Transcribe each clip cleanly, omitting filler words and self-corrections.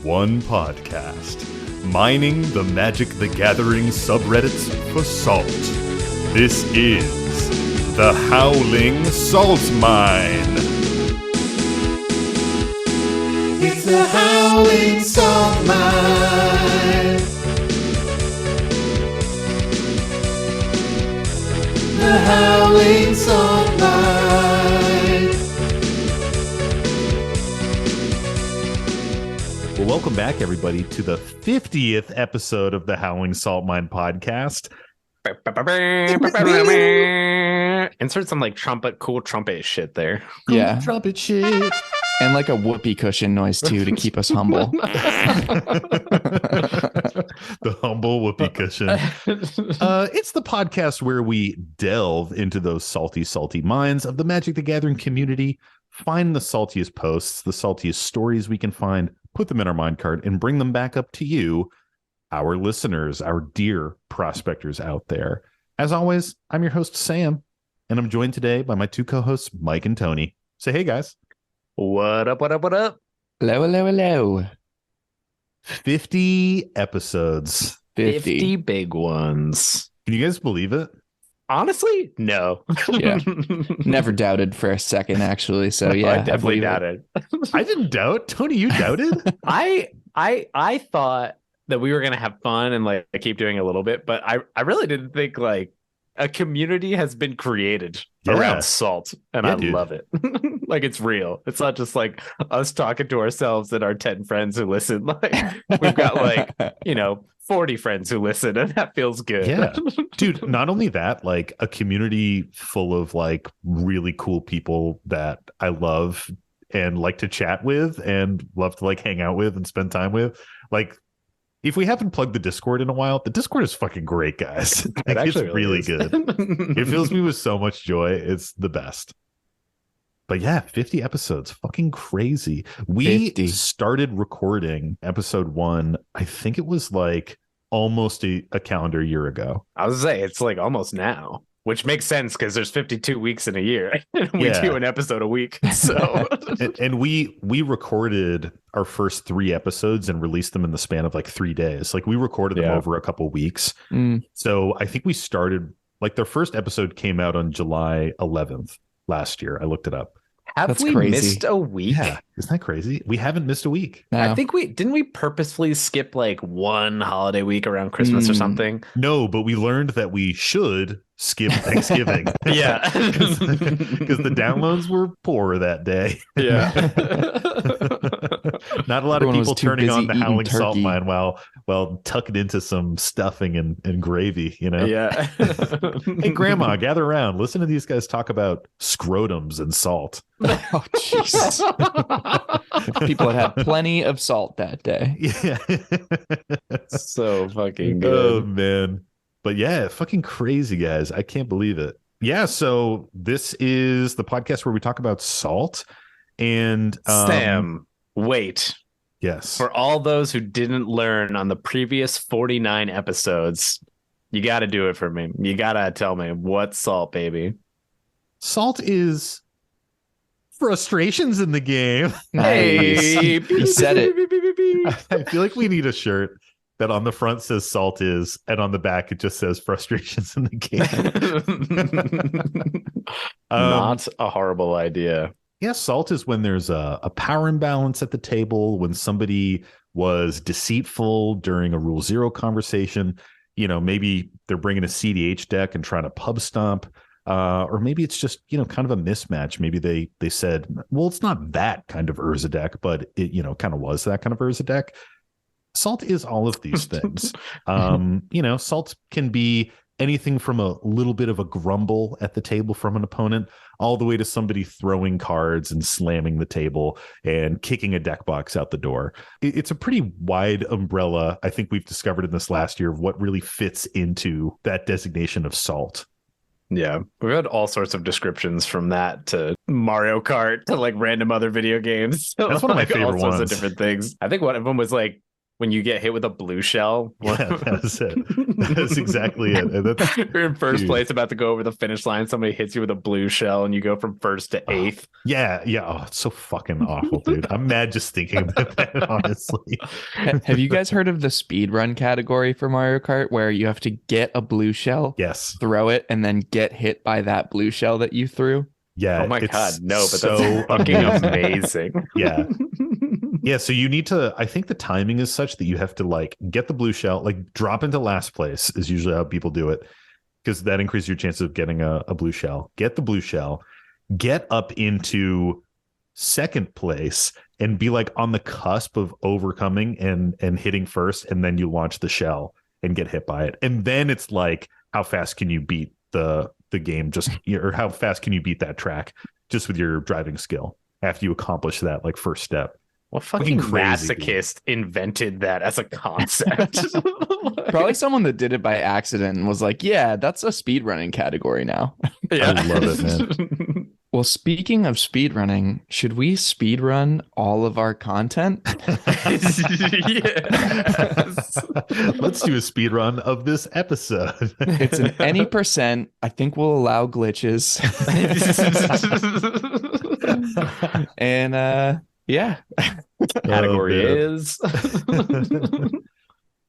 one podcast, mining the Magic the Gathering subreddits for salt. This is the Howling Salt Mine. It's the Howling Salt Mine. The Howling Salt Mine. Well, welcome back, everybody, to the 50th episode of the Howling Salt Mine podcast. Insert some like cool trumpet shit there. Yeah. Cool trumpet shit. And like a whoopee cushion noise too to keep us humble. The humble whoopee cushion. It's the podcast where we delve into those salty minds of the Magic the Gathering community, find the saltiest posts, the saltiest stories we can find, put them in our mind card, and bring them back up to you, our listeners, our dear prospectors out there. As always, I'm your host, Sam, and I'm joined today by my two co-hosts, Mike and Tony. Say hey, guys. What up? Hello. 50 episodes. 50 big ones. Can you guys believe it? Honestly, no. Yeah. Never doubted for a second, actually. So yeah, I definitely believe it. doubted. I didn't doubt. Tony, you doubted? I thought that we were gonna have fun and like keep doing a little bit, but I really didn't think like a community has been created around salt, and Yeah, I dude. love it. Like it's real. It's not just like us talking to ourselves and our 10 friends who listen. Like we've got like 40 friends who listen, and that feels good. Yeah. Dude, not only that, like a community full of like really cool people that I love and like to chat with and love to like hang out with and spend time with. Like, if we haven't plugged the Discord in a while, the Discord is fucking great, guys. Like, it's really is. good. It fills me with so much joy. It's the best. But yeah, 50 episodes, fucking crazy. We 50. started recording episode 1, I think it was like almost a calendar year ago. I was gonna say it's like almost now, which makes sense because there's 52 weeks in a year. We Yeah. do an episode a week. So And we recorded our first 3 episodes and released them in the span of like 3 days. Like we recorded them Yeah. over a couple weeks. Mm, So I think we started, like their first episode came out on July 11th last year. I looked it up. have That's we crazy. missed a week? Yeah. Isn't that crazy? We haven't missed a week. no. I think we purposefully skip like one holiday week around Christmas or Mm. something. No, but we learned that we should skip Thanksgiving. Yeah. Because the downloads were poor that day. Yeah. Not a lot Everyone of was people too turning busy on the eating Howling Salt turkey. Mine while tucking into some stuffing and gravy, Yeah. Hey, Grandma, gather around. Listen to these guys talk about scrotums and salt. Oh, Jesus. People had had plenty of salt that day. Yeah. So fucking Oh, good. man. But yeah, fucking crazy, guys. I can't believe it. Yeah, so this is the podcast where we talk about salt. And Sam, wait. yes. For all those who didn't learn on the previous 49 episodes, you got to do it for me. You got to tell me what's salt, baby. Salt is frustrations in the game. Nice. He said it. I feel like we need a shirt that on the front says salt is, and on the back it just says frustrations in the game. Not a horrible idea. Yeah, salt is when there's a power imbalance at the table, when somebody was deceitful during a Rule Zero conversation. Maybe they're bringing a CDH deck and trying to pub stomp. Or maybe it's just, kind of a mismatch. Maybe they said, well, it's not that kind of Urza deck, but it, kind of was that kind of Urza deck. Salt is all of these things. Salt can be anything from a little bit of a grumble at the table from an opponent all the way to somebody throwing cards and slamming the table and kicking a deck box out the door. It's a pretty wide umbrella, I think we've discovered in this last year, of what really fits into that designation of salt. Yeah, we've had all sorts of descriptions from that to Mario Kart to like random other video games. That's one of my Like, all favorite sorts ones. of different things. I think one of them was like when you get hit with a blue shell. Yeah, that's it. That's exactly it. And that's, You're in first dude. place, about to go over the finish line. Somebody hits you with a blue shell, and you go from first to eighth. Yeah. Oh, it's so fucking awful, dude. I'm mad just thinking about that, honestly. Have you guys heard of the speed run category for Mario Kart where you have to get a blue shell, Yes. throw it, and then get hit by that blue shell that you threw? Yeah. Oh my it's god, no, but so that's fucking amazing. Yeah. Yeah, so you need to, I think the timing is such that you have to like get the blue shell, like drop into last place is usually how people do it, because that increases your chances of getting a blue shell. Get the blue shell, get up into second place and be like on the cusp of overcoming and hitting first, and then you launch the shell and get hit by it. And then it's like, how fast can you beat the game just, or how fast can you beat that track just with your driving skill after you accomplish that like first step. What fucking crazy, masochist invented that as a concept? Probably someone that did it by accident and was like, yeah, that's a speedrunning category now. Yeah. I love it, man. Well, speaking of speedrunning, should we speedrun all of our content? Yes. Let's do a speed run of this episode. It's an any percent. I think we'll allow glitches. And yeah. Category Oh, is.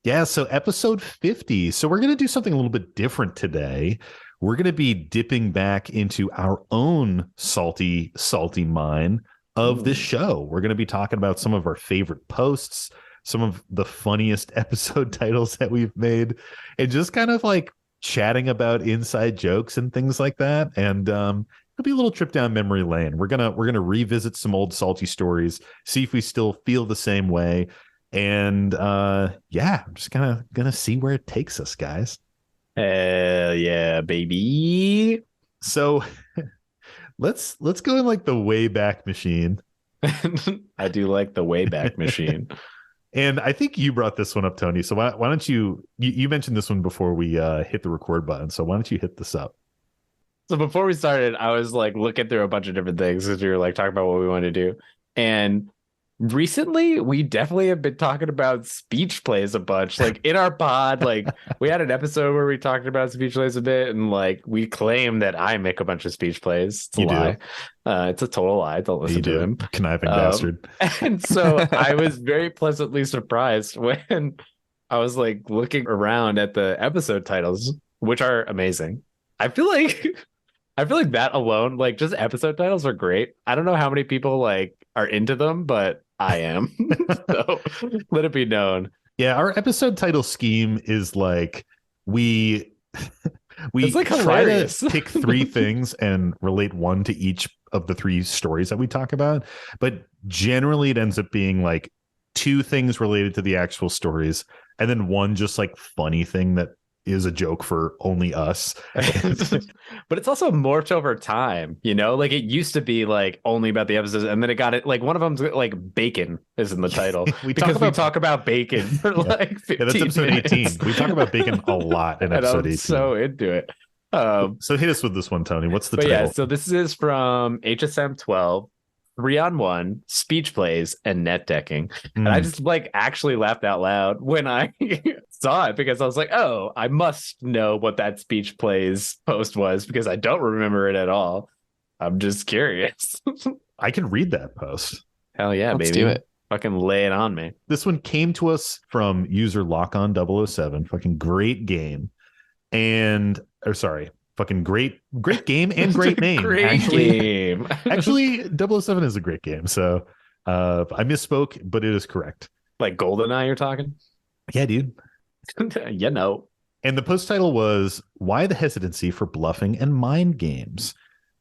Yeah, so episode 50. So we're going to do something a little bit different today. We're going to be dipping back into our own salty mine of this show. We're going to be talking about some of our favorite posts, some of the funniest episode titles that we've made, and just kind of like chatting about inside jokes and things like that. And it'll be a little trip down memory lane. We're gonna revisit some old salty stories, see if we still feel the same way. And yeah, I'm just gonna see where it takes us, guys. Hell yeah, baby. So let's go in like the Wayback Machine. I do like the Wayback Machine. And I think you brought this one up, Tony. So why don't you mentioned this one before we hit the record button. So why don't you hit this up? So before we started, I was like looking through a bunch of different things as we were like talking about what we wanted to do. And recently, we definitely have been talking about speech plays a bunch. Like in our pod, like we had an episode where we talked about speech plays a bit, and like we claim that I make a bunch of speech plays. It's a lie. It's a total lie. Don't listen to him. Conniving bastard. And so I was very pleasantly surprised when I was like looking around at the episode titles, which are amazing. I feel like that alone, like just episode titles are great. I don't know how many people like are into them, but I am. So let it be known. Yeah, our episode title scheme is like we It's like try hilarious. to pick three things and relate one to each of the three stories that we talk about, but generally it ends up being like two things related to the actual stories and then one just like funny thing that is a joke for only us. But it's also morphed over time, you know, like it used to be like only about the episodes, and then it got it like one of them's like bacon is in the title. we talk about bacon for like 15 yeah, that's episode minutes. 18. We talk about bacon a lot in And episode I'm 18. so into it. So hit us with this one, Tony. What's the But title? yeah, so this is from HSM 12, 3-on-1, speech plays, and net decking. And I just like actually laughed out loud when I saw it because I was like, oh, I must know what that speech plays post was because I don't remember it at all. I'm just curious. I can read that post. Hell yeah, Let's baby. do it. Fucking lay it on me. This one came to us from user LockOn007. Fucking great game. Fucking great game and great name. Great game. Actually, 007 is a great game. So I misspoke, but it is correct. Like GoldenEye, you're talking? Yeah, dude. You know. And the post title was Why the Hesitancy for Bluffing and Mind Games?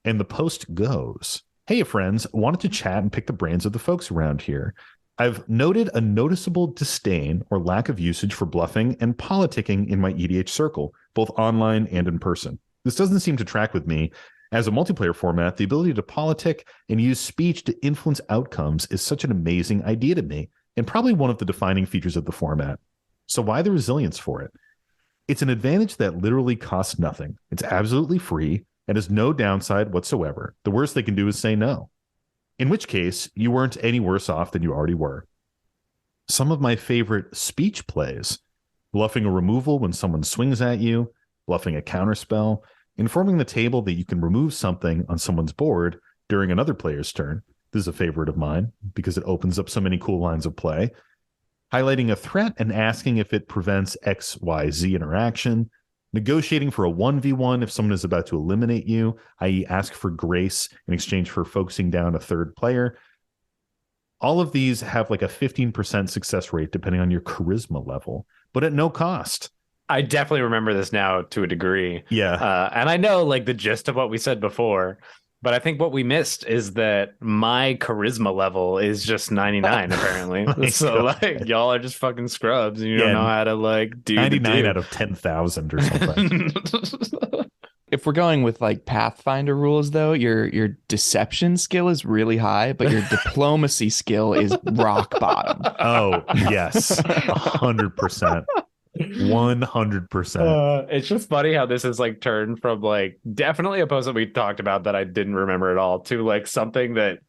And the post goes, Hey, friends, wanted to chat and pick the brains of the folks around here. I've noted a noticeable disdain or lack of usage for bluffing and politicking in my EDH circle, both online and in person. This doesn't seem to track with me. As a multiplayer format, the ability to politic and use speech to influence outcomes is such an amazing idea to me, and probably one of the defining features of the format. So why the resilience for it? It's an advantage that literally costs nothing. It's absolutely free and has no downside whatsoever. The worst they can do is say no. In which case, you weren't any worse off than you already were. Some of my favorite speech plays: bluffing a removal when someone swings at you, bluffing a counterspell, informing the table that you can remove something on someone's board during another player's turn. This is a favorite of mine because it opens up so many cool lines of play. Highlighting a threat and asking if it prevents XYZ interaction. Negotiating for a 1v1 if someone is about to eliminate you, i.e. ask for grace in exchange for focusing down a third player. All of these have like a 15% success rate depending on your charisma level, but at no cost. I definitely remember this now to a degree. Yeah. And I know like the gist of what we said before, but I think what we missed is that my charisma level is just 99 apparently. So God. like y'all are just fucking scrubs and you don't know how to like do 99 out of 10,000 or something. If we're going with like Pathfinder rules, though, your deception skill is really high, but your diplomacy skill is rock bottom. Oh, yes. 100%. 100%. It's just funny how this is like turned from like definitely a post that we talked about that I didn't remember at all to like something that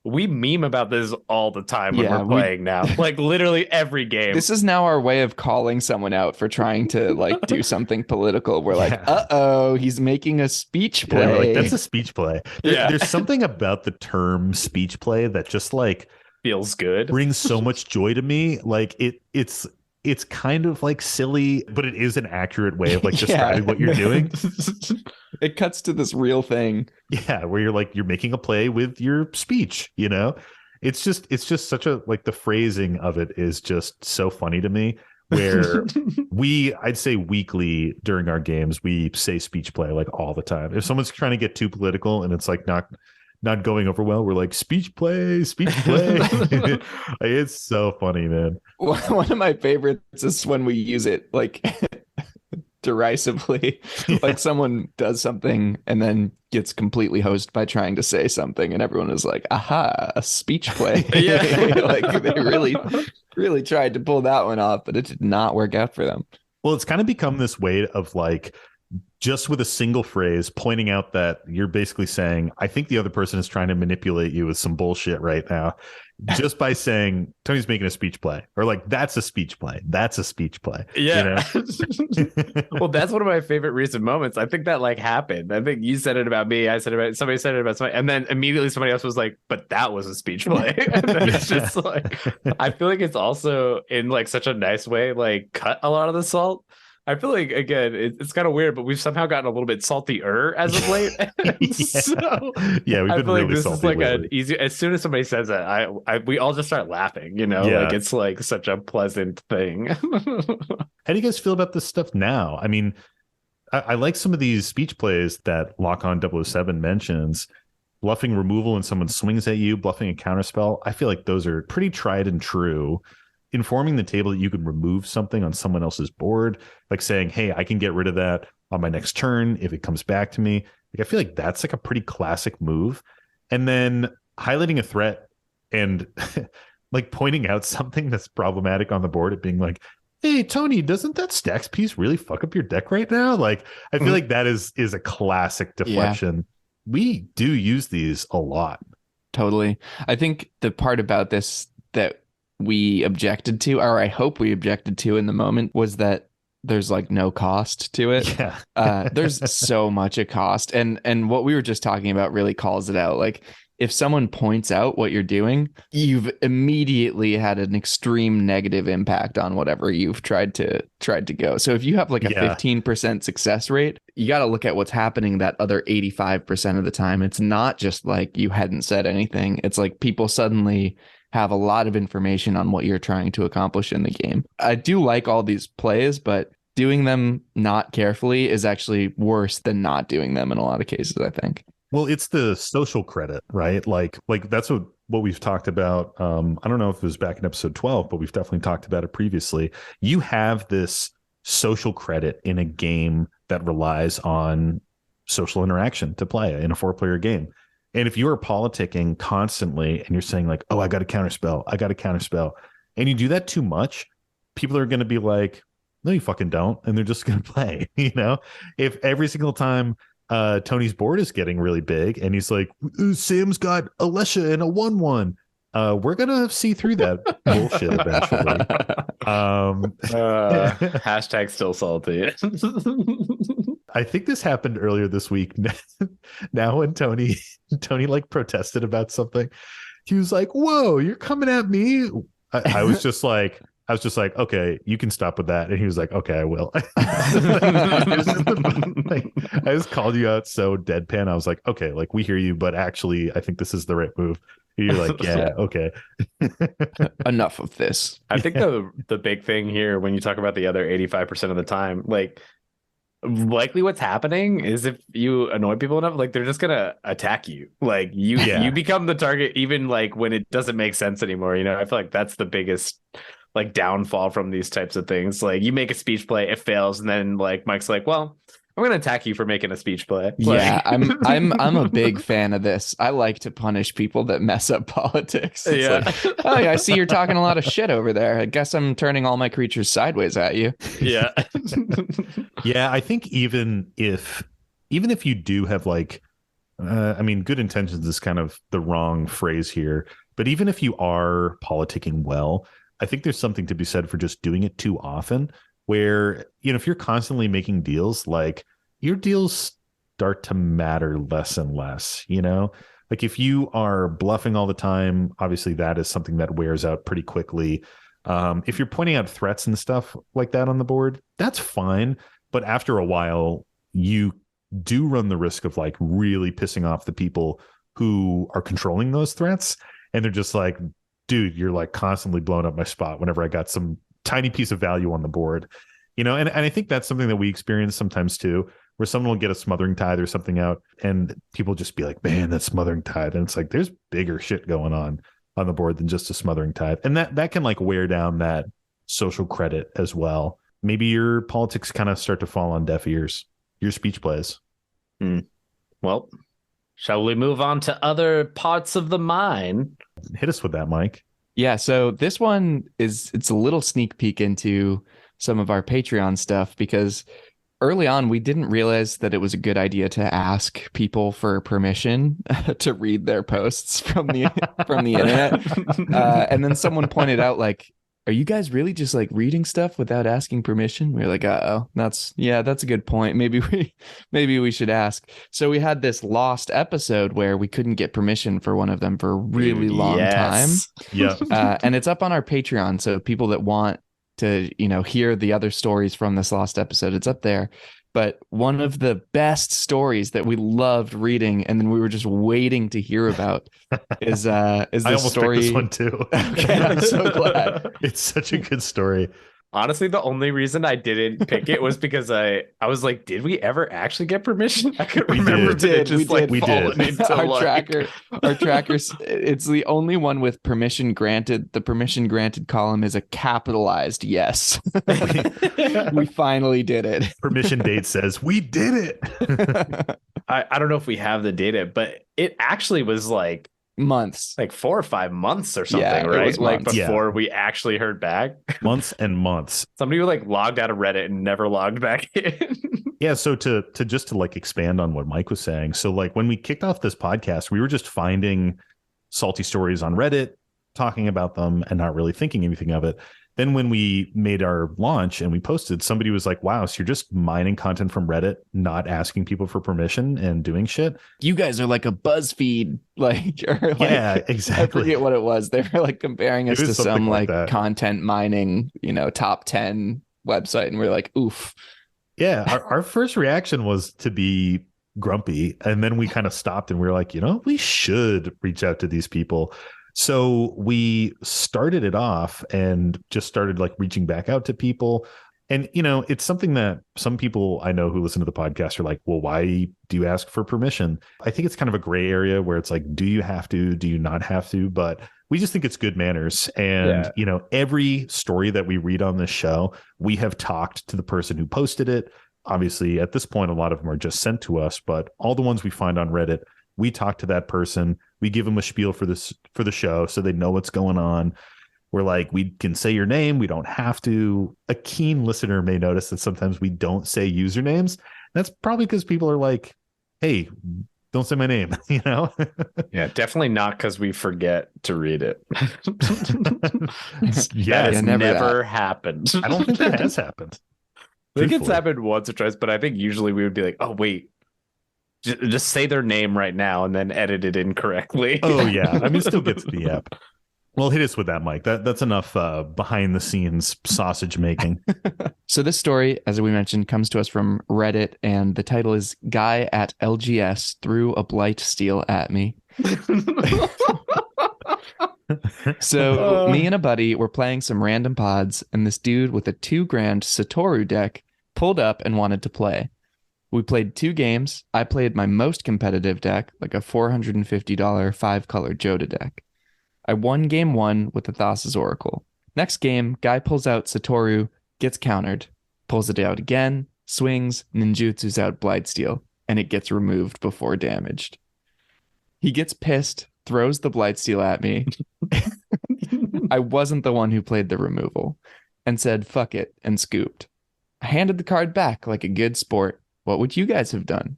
we meme about this all the time when we're playing now. Like literally every game. This is now our way of calling someone out for trying to like do something political. We're like, uh-oh, he's making a speech play. Yeah, like, that's a speech play. There's something about the term speech play that just like feels good. Brings so much joy to me. Like it's kind of like silly, but it is an accurate way of like describing what you're doing. It cuts to this real thing. Yeah, where you're making a play with your speech, you know? It's just such a like the phrasing of it is just so funny to me. Where I'd say weekly during our games, we say speech play like all the time. If someone's trying to get too political and it's like not going over well, we're like speech play. Like, it's so funny, man. One of my favorites is when we use it like derisively. Like someone does something and then gets completely hosed by trying to say something and everyone is like, aha, a speech play. Like they really tried to pull that one off, but it did not work out for them. Well, it's kind of become this way of like just with a single phrase pointing out that you're basically saying, I think the other person is trying to manipulate you with some bullshit right now. Just by saying Tony's making a speech play, or like that's a speech play. That's a speech play. Yeah. You know? Well, that's one of my favorite recent moments. I think that like happened. I think you said it about me. I said it about somebody said it about somebody, and then immediately somebody else was like, "But that was a speech play." And then it's just like, I feel like it's also in like such a nice way, like cut a lot of the salt. I feel like again, it's kind of weird, but we've somehow gotten a little bit saltier as of late. So yeah, we've been I feel really like this salty is like lately. an easy. As soon as somebody says that, we all just start laughing. You know, like it's like such a pleasant thing. How do you guys feel about this stuff now? I mean, I like some of these speech plays that Lock On 007 mentions. Bluffing removal when someone swings at you, bluffing a counterspell. I feel like those are pretty tried and true. Informing the table that you can remove something on someone else's board, like saying, hey, I can get rid of that on my next turn if it comes back to me. Like, I feel like that's like a pretty classic move. And then highlighting a threat and like pointing out something that's problematic on the board, it being like, hey, Tony, doesn't that stacks piece really fuck up your deck right now? Like, I feel like that is a classic deflection. Yeah. We do use these a lot. Totally. I think the part about this that we objected to, or I hope we objected to in the moment, was that there's like no cost to it. Yeah. There's so much a cost. And what we were just talking about really calls it out. Like if someone points out what you're doing, you've immediately had an extreme negative impact on whatever you've tried to go. So if you have like a 15% success rate, you got to look at what's happening that other 85% of the time. It's not just like you hadn't said anything. It's like people suddenly have a lot of information on what you're trying to accomplish in the game. I do like all these plays, but doing them not carefully is actually worse than not doing them in a lot of cases, I think. Well, it's the social credit, right? Like that's what we've talked about. I don't know if it was back in episode 12, but we've definitely talked about it previously. You have this social credit in a game that relies on social interaction to play in a 4-player game. And if you are politicking constantly and you're saying like, oh, I got a counterspell, and you do that too much, people are going to be like, no, you fucking don't. And they're just going to play, you know? If every single time Tony's board is getting really big and he's like, Sam's got Alesha and a 1/1, We're gonna see through that bullshit eventually. Hashtag still salty. I think this happened earlier this week. Now when Tony like protested about something, he was like, "Whoa, you're coming at me." I was just like, okay, you can stop with that. And he was like, okay, I will. Like, I just called you out so deadpan. I was like, okay, like we hear you, but actually, I think this is the right move. And you're like, yeah, okay. Enough of this. I think the big thing here when you talk about the other 85% of the time, like likely what's happening is if you annoy people enough, like they're just gonna attack you. Like you become the target even like when it doesn't make sense anymore. You know, I feel like that's the biggest like downfall from these types of things. Like you make a speech play, it fails, and then like Mike's like, well, I'm gonna attack you for making a speech play. Yeah, I'm a big fan of this. I like to punish people that mess up politics. It's like, oh, I see you're talking a lot of shit over there. I guess I'm turning all my creatures sideways at you. Yeah. Yeah, I think even if you do have like I mean, good intentions is kind of the wrong phrase here, but even if you are politicking well, I think there's something to be said for just doing it too often, where, you know, if you're constantly making deals, like your deals start to matter less and less, you know? Like if you are bluffing all the time, obviously that is something that wears out pretty quickly. If you're pointing out threats and stuff like that on the board, that's fine. But after a while, you do run the risk of like really pissing off the people who are controlling those threats. And they're just like, dude, you're like constantly blowing up my spot whenever I got some tiny piece of value on the board, you know? And I think that's something that we experience sometimes too, where someone will get a smothering tithe or something out and people just be like, man, that's smothering tithe. And it's like, there's bigger shit going on the board than just a smothering tithe. And that can like wear down that social credit as well. Maybe your politics kind of start to fall on deaf ears, your speech plays. Well, shall we move on to other parts of the mind? Hit us with that, Mike. Yeah, so this one it's a little sneak peek into some of our Patreon stuff, because early on we didn't realize that it was a good idea to ask people for permission to read their posts from the internet. And then someone pointed out, like, are you guys really just like reading stuff without asking permission? We were like, that's a good point. Maybe we should ask. So we had this lost episode where we couldn't get permission for one of them for a really long time. Yeah. And it's up on our Patreon. So people that want to, you know, hear the other stories from this lost episode, it's up there. But one of the best stories that we loved reading, and then we were just waiting to hear about, is I almost story. picked this one too. Okay, I'm so glad. It's such a good story. Honestly, the only reason I didn't pick it was because I was like, did we ever actually get permission? I could remember We did. Our trackers, it's the only one with permission granted. The permission granted column is a capitalized yes. We finally did it. Permission date says we did it. I don't know if we have the data, but it actually was like months, like 4 or 5 months or something, Yeah, right? Like months. before we actually heard back. Months and months. Somebody who like logged out of Reddit and never logged back in. Yeah, so to just to like expand on what Mike was saying, so like when we kicked off this podcast, we were just finding salty stories on Reddit, talking about them and not really thinking anything of it. Then when we made our launch and we posted, somebody was like, wow, so you're just mining content from Reddit, not asking people for permission and doing shit. You guys are like a BuzzFeed, like, or like, yeah, exactly. I forget what it was. They were like comparing us to some like that. content mining, you know, top 10 website. And we're like, oof. Yeah, our first reaction was to be grumpy. And then we kind of stopped and we were like, you know, we should reach out to these people. So we started it off and just started like reaching back out to people. And, you know, it's something that some people I know who listen to the podcast are like, well, why do you ask for permission? I think it's kind of a gray area where it's like, do you have to? Do you not have to? But we just think it's good manners. And, you know, every story that we read on this show, we have talked to the person who posted it. Obviously, at this point, a lot of them are just sent to us. But all the ones we find on Reddit, we talk to that person. We give them a spiel for the show so they know what's going on. We're like, we can say your name. We don't have to. A keen listener may notice that sometimes we don't say usernames. That's probably because people are like, hey, Don't say my name, you know? Yeah, definitely not because we forget to read it. Yeah, That has never never happened. I don't think that has happened. I think it's Truthfully. happened once or twice, but I think usually we would be like, oh, wait, just say their name right now and then edit it incorrectly. Oh yeah, I mean, it still gets to the app. Well, hit us with that, Mike. That's enough behind the scenes sausage making. So this story, as we mentioned, comes to us from Reddit, and the title is "Guy at LGS Threw a Blight Steel at Me." So me and a buddy were playing some random pods, and this dude with a $2,000 Satoru deck pulled up and wanted to play. We played 2 games. I played my most competitive deck, like a $450 5-color Joda deck. I won game 1 with the Thassa's Oracle. Next game, guy pulls out Satoru, gets countered, pulls it out again, swings, ninjutsus out Blightsteel, and it gets removed before damaged. He gets pissed, throws the Blightsteel at me. I wasn't the one who played the removal, and said fuck it and scooped. I handed the card back like a good sport. What would you guys have done?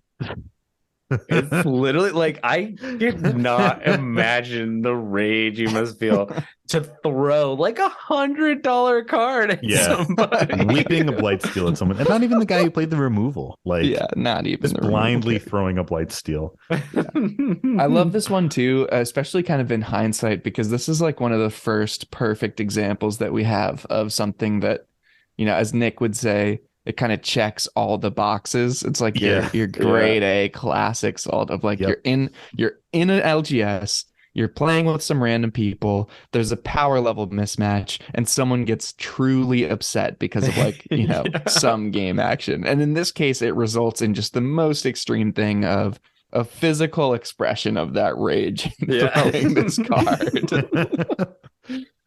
It's literally like I cannot imagine the rage you must feel to throw like $100 card at somebody. Whipping a blight steel at someone, and not even the guy who played the removal. Like, Yeah, not even just the blindly removal. throwing a blight steel. I love this one too, especially kind of in hindsight, because this is like one of the first perfect examples that we have of something that, as Nick would say, it kind of checks all the boxes. It's like your grade A classic salt of like you're in an LGS, you're playing with some random people, there's a power level mismatch, and someone gets truly upset because of like, some game action. And in this case, it results in just the most extreme thing of a physical expression of that rage throwing this card.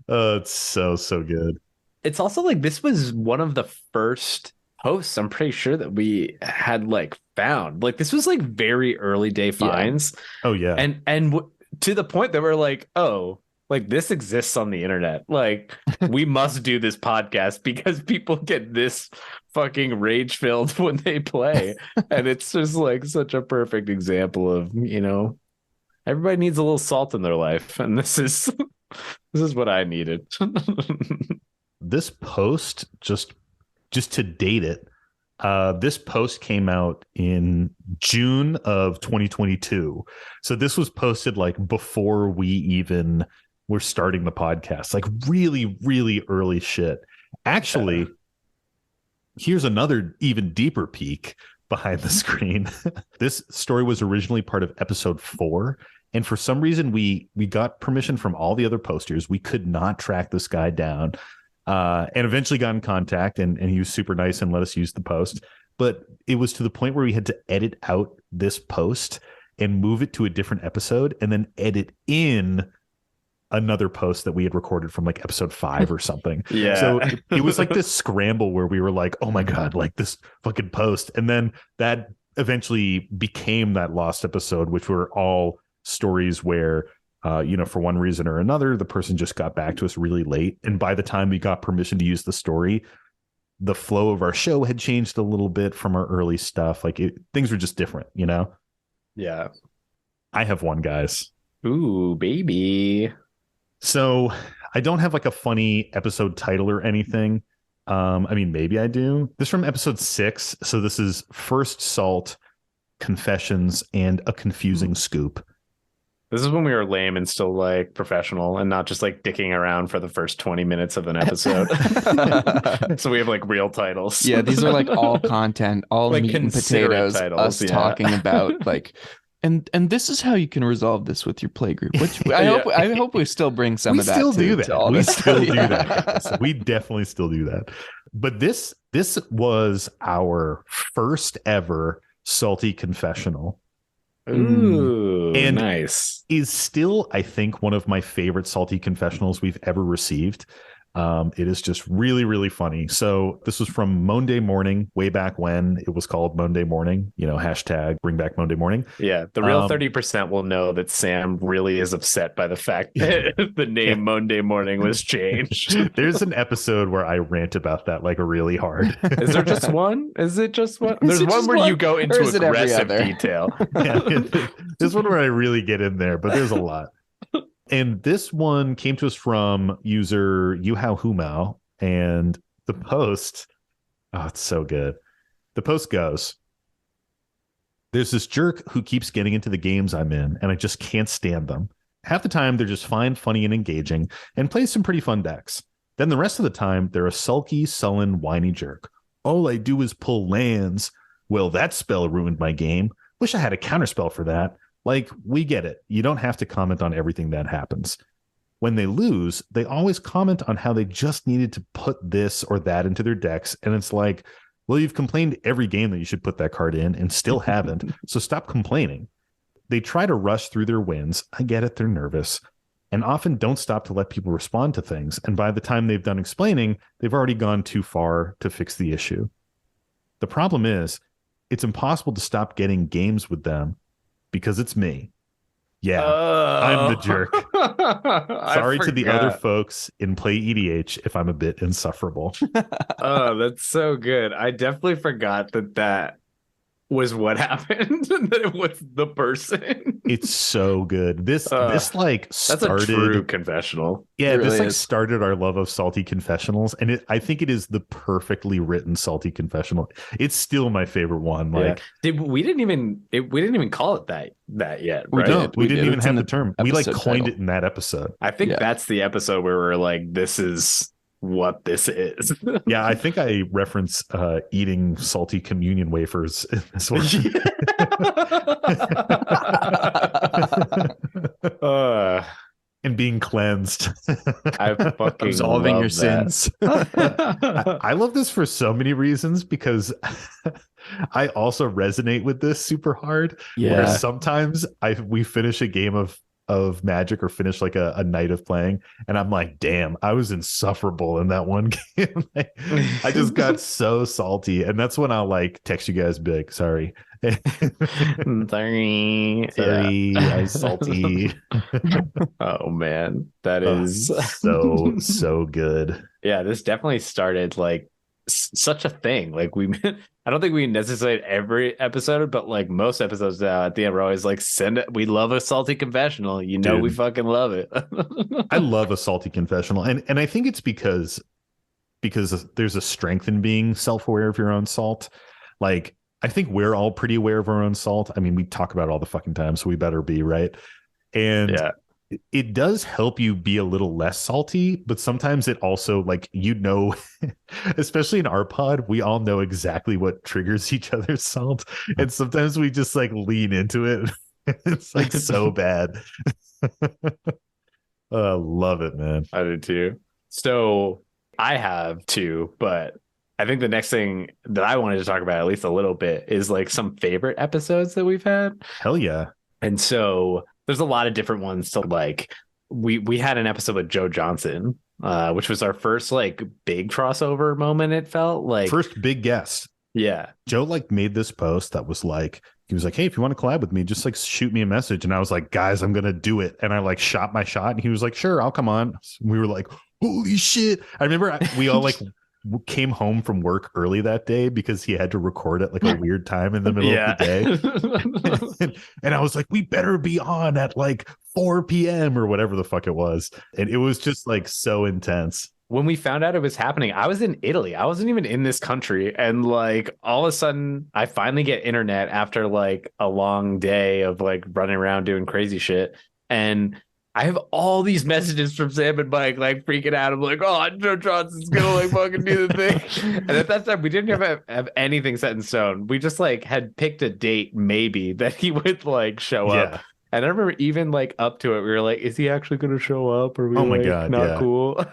Oh, it's so good. It's also like this was one of the first posts I'm pretty sure that we had like found. Like this was like very early day finds. Oh yeah. And to the point that we're like, oh, like this exists on the internet. Like we must do this podcast because people get this fucking rage filled when they play. And it's just like such a perfect example of, everybody needs a little salt in their life. And this is what I needed. This post, just to date it, this post came out in June of 2022. So this was posted like before we even were starting the podcast, like really, really early shit. Actually, here's another even deeper peek behind the screen. This story was originally part of episode 4. And for some reason, we got permission from all the other posters. We could not track this guy down. And eventually got in contact, and he was super nice and let us use the post. But it was to the point where we had to edit out this post and move it to a different episode and then edit in another post that we had recorded from like episode 5 or something. Yeah. So it was like this scramble where we were like, oh my God, like this fucking post. And then that eventually became that lost episode, which were all stories where for one reason or another, the person just got back to us really late. And by the time we got permission to use the story, the flow of our show had changed a little bit from our early stuff. Like things were just different, Yeah. I have one, guys. Ooh, baby. So I don't have like a funny episode title or anything. I mean, maybe I do. This is from episode 6. So this is First Salt, Confessions, and a Confusing Scoop. This is when we were lame and still like professional and not just like dicking around for the first 20 minutes of an episode. So we have like real titles. Yeah, these are like all content, all Like meat and considerate potatoes, titles, us yeah. talking about like and this is how you can resolve this with your play group. Which I hope we still bring some of that. We still do Yeah. that. So we definitely still do that. But this was our first ever salty confessional. Ooh, And nice. Is still, I think, one of my favorite salty confessionals we've ever received. It is just really, really funny. So this was from Monday Morning, way back when it was called Monday Morning, hashtag bring back Monday Morning. Yeah, the real 30% will know that Sam really is upset by the fact that the name Monday Morning was changed. There's an episode where I rant about that like really hard. Is there just one? Is it just one? There's one where you go into aggressive detail. There's one where I really get in there, but there's a lot. And this one came to us from user Yuhao Humao, and the post, oh, it's so good. The post goes, there's this jerk who keeps getting into the games I'm in, and I just can't stand them. Half the time, they're just fine, funny, and engaging, and play some pretty fun decks. Then the rest of the time, they're a sulky, sullen, whiny jerk. All I do is pull lands. Well, that spell ruined my game. Wish I had a counterspell for that. Like, we get it. You don't have to comment on everything that happens. When they lose, they always comment on how they just needed to put this or that into their decks. And it's like, well, you've complained every game that you should put that card in and still haven't. So stop complaining. They try to rush through their wins. I get it. They're nervous and often don't stop to let people respond to things. And by the time they've done explaining, they've already gone too far to fix the issue. The problem is, it's impossible to stop getting games with them because it's me. Yeah, I'm the jerk. Sorry to the other folks in Play EDH if I'm a bit insufferable. Oh, that's so good. I definitely forgot that was what happened. That it was the person. It's so good. This like started, that's a true confessional. Yeah, really, this like started our love of salty confessionals, and I think it is the perfectly written salty confessional. It's still my favorite one. Like, we didn't even call it that yet. We right? We didn't even have the term. We like coined it in that episode. I think that's the episode where we're like, this is what this is. Yeah, I think I reference eating salty communion wafers in this one. And being cleansed. I fucking absolving your that. sins. I love this for so many reasons because I also resonate with this super hard. Yeah. Where sometimes we finish a game of Magic or finish like a night of playing and I'm like, damn, I was insufferable in that one game. I just got so salty, and that's when I'll like text you guys big sorry sorry I was salty. Oh man, that is so good. Yeah, this definitely started like such a thing. Like I don't think we necessarily every episode, but like most episodes now at the end we're always like, we love a salty confessional, Dude, we fucking love it. I love a salty confessional, and I think it's because there's a strength in being self-aware of your own salt. Like, I think we're all pretty aware of our own salt. I mean, we talk about it all the fucking time, so we better be, right? And yeah, it does help you be a little less salty, but sometimes it also, like, especially in our pod, we all know exactly what triggers each other's salt. And sometimes we just like lean into it. It's like so bad. Love it, man. I do too. So I have two, but I think the next thing that I wanted to talk about at least a little bit is like some favorite episodes that we've had. Hell yeah. And so there's a lot of different ones to like. We had an episode with Joe Johnson, which was our first like big crossover moment. It felt like first big guest. Yeah. Joe like made this post that was like, he was like, hey, if you want to collab with me, just like shoot me a message. And I was like, guys, I'm going to do it. And I like shot my shot and he was like, sure, I'll come on. We were like, holy shit. I remember we all like came home from work early that day because he had to record at like a weird time in the middle of the day. And I was like, we better be on at like 4 p.m. or whatever the fuck it was. And it was just like so intense. When we found out it was happening, I was in Italy. I wasn't even in this country. And like all of a sudden I finally get internet after like a long day of like running around doing crazy shit. And I have all these messages from Sam and Mike like freaking out. I'm like, oh, Joe Johnson's gonna like fucking do the thing. And at that time we didn't have anything set in stone. We just like had picked a date maybe that he would like show up. And I remember even like up to it, we were like, is he actually going to show up? Or we oh my like, God, not cool?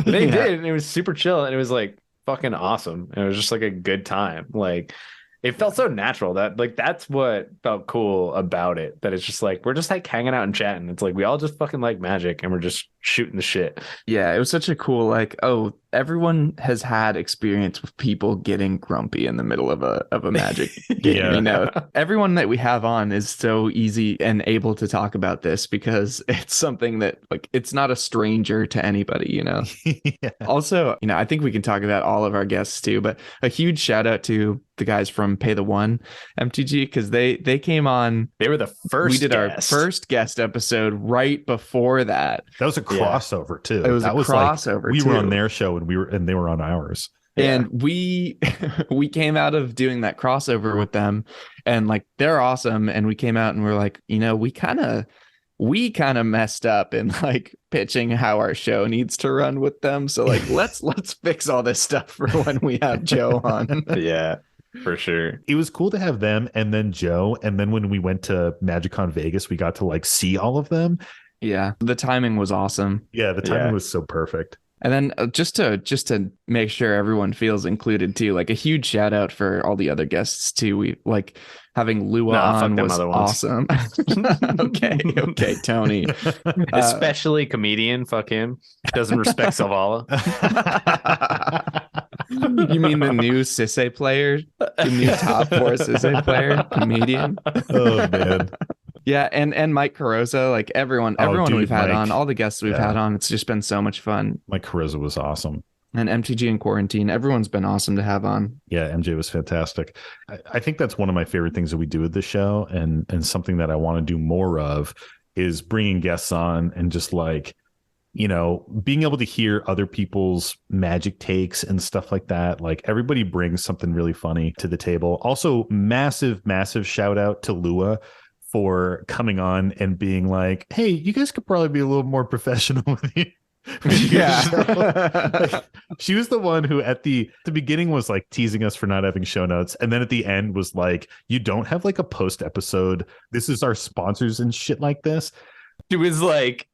They did. And it was super chill. And it was like fucking awesome. And it was just like a good time. Like, it felt so natural that like that's what felt cool about it. That it's just like we're just like hanging out and chatting. It's like we all just fucking like magic and we're just shooting the shit. Yeah, it was such a cool, like, oh, everyone has had experience with people getting grumpy in the middle of a magic game. Yeah. You know, everyone that we have on is so easy and able to talk about this because it's something that like it's not a stranger to anybody, you know. Yeah. Also, you know, I think we can talk about all of our guests too, but a huge shout out to the guys from Pay the One MTG because they came on. They were the first. We did our guest. first guest episode right before that. That was a crossover too. It was that a crossover. Like, we were on too. their show and they were on ours. And we came out of doing that crossover with them, and like they're awesome. And we came out and we're like, you know, we kind of messed up in like pitching how our show needs to run with them. So like let's fix all this stuff for when we have Joe on. Yeah, for sure. It was cool to have them and then Joe. And then when we went to MagicCon Vegas, we got to like see all of them. Yeah, the timing was awesome. Yeah, the timing was so perfect. And then just to make sure everyone feels included too, like a huge shout out for all the other guests too. We like having Lua on was awesome. okay, Tony. Especially comedian, fuck him. Doesn't respect Zavala. You mean the new Sisse player? The new top 4 Sisse player? Comedian? Oh man. Yeah, and Mike Carosa, like everyone dude, we've had Mike. on, all the guests we've had on, it's just been so much fun. Mike Carosa was awesome. And MTG in Quarantine, everyone's been awesome to have on. Yeah, MJ was fantastic. I think that's one of my favorite things that we do with the show, and something that I want to do more of is bringing guests on and just like, you know, being able to hear other people's magic takes and stuff like that. Like everybody brings something really funny to the table. Also, massive shout out to Lua for coming on and being like, hey, you guys could probably be a little more professional with you. Like, she was the one who at the beginning was like teasing us for not having show notes, and then at the end was like, you don't have like a post episode, this is our sponsors and shit like this. It was like,